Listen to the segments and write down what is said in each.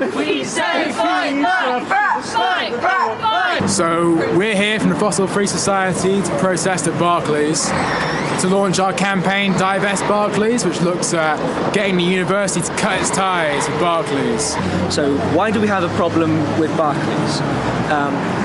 We say fight back! Fight back! So we're here from the Fossil Free Society to protest at Barclays to launch our campaign Divest Barclays, which looks at getting the university to cut its ties with Barclays. So why do we have a problem with Barclays?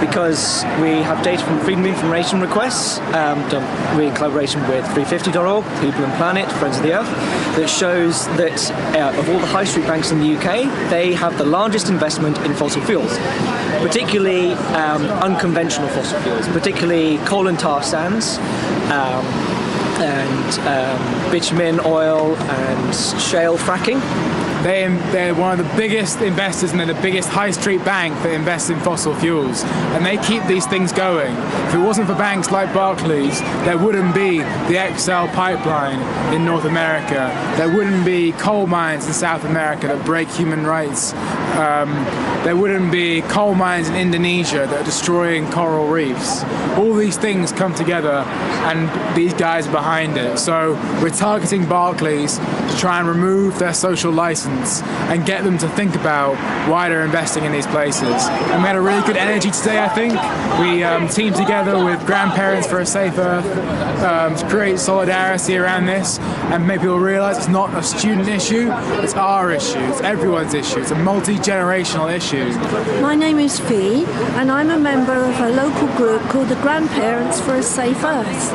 Because we have data from Freedom of Information requests done in collaboration with 350.org, People and Planet, Friends of the Earth, that shows that of all the high street banks in the UK, they have the largest investment in fossil fuels, particularly unconventional fossil fuels, particularly coal and tar sands, and bitumen oil and shale fracking. They're one of the biggest investors and they're the biggest high street bank that invests in fossil fuels, and they keep these things going. If it wasn't for banks like Barclays, there wouldn't be the XL pipeline in North America, there wouldn't be coal mines in South America that break human rights, there wouldn't be coal mines in Indonesia that are destroying coral reefs. All these things come together and these guys are behind it. So we're targeting Barclays to try and remove their social license and get them to think about why they're investing in these places. And we had a really good energy today, I think. We teamed together with Grandparents for a Safe Earth to create solidarity around this and make people realise it's not a student issue, it's our issue, it's everyone's issue, it's a multi-generational issue. My name is Fee and I'm a member of a local group called the Grandparents for a Safe Earth.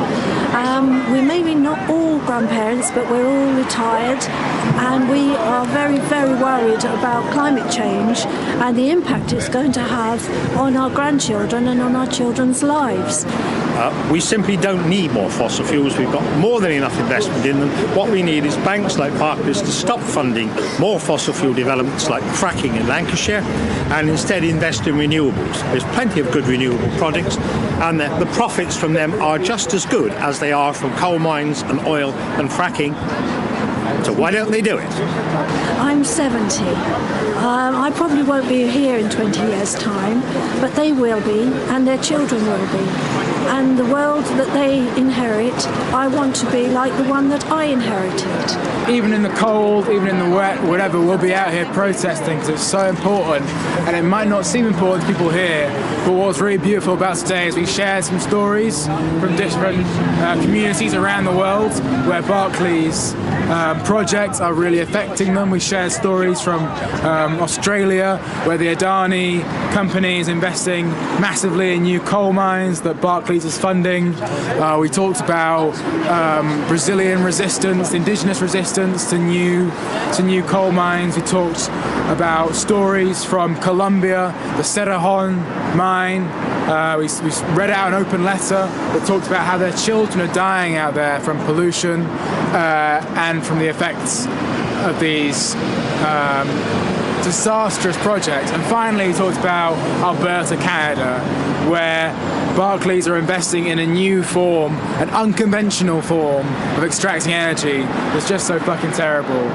We're maybe not all grandparents, but we're all retired and we are very, very worried about climate change and the impact it's going to have on our grandchildren and on our children's lives. We simply don't need more fossil fuels. We've got more than enough investment in them. What we need is banks like Barclays to stop funding more fossil fuel developments like fracking in Lancashire and instead invest in renewables. There's plenty of good renewable projects and the profits from them are just as good as they are from coal mines and oil and fracking. So why don't they do it? I'm 70. I probably won't be here in 20 years' time, but they will be, and their children will be. And the world that they inherit, I want to be like the one that I inherited. Even in the cold, even in the wet, whatever, we'll be out here protesting because it's so important. And it might not seem important to people here, but what's really beautiful about today is we shared some stories from different communities around the world where Barclays projects are really affecting them. We shared stories from Australia, where the Adani company is investing massively in new coal mines that Barclays is funding. We talked about Brazilian resistance, indigenous resistance to new coal mines. We talked about stories from Colombia, the Cerrejón mine. We read out an open letter that talked about how their children are dying out there from pollution and from the effects of these disastrous projects. And finally we talked about Alberta, Canada, where Barclays are investing in a new form, an unconventional form of extracting energy that's just so fucking terrible.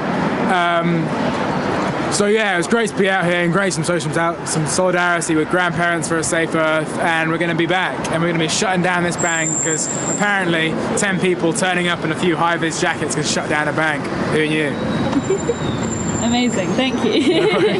So yeah, it was great to be out here and great to show some solidarity with Grandparents for a Safe Earth, and we're going to be back and we're going to be shutting down this bank because apparently 10 people turning up in a few high-vis jackets can shut down a bank. Who knew? Amazing, thank you.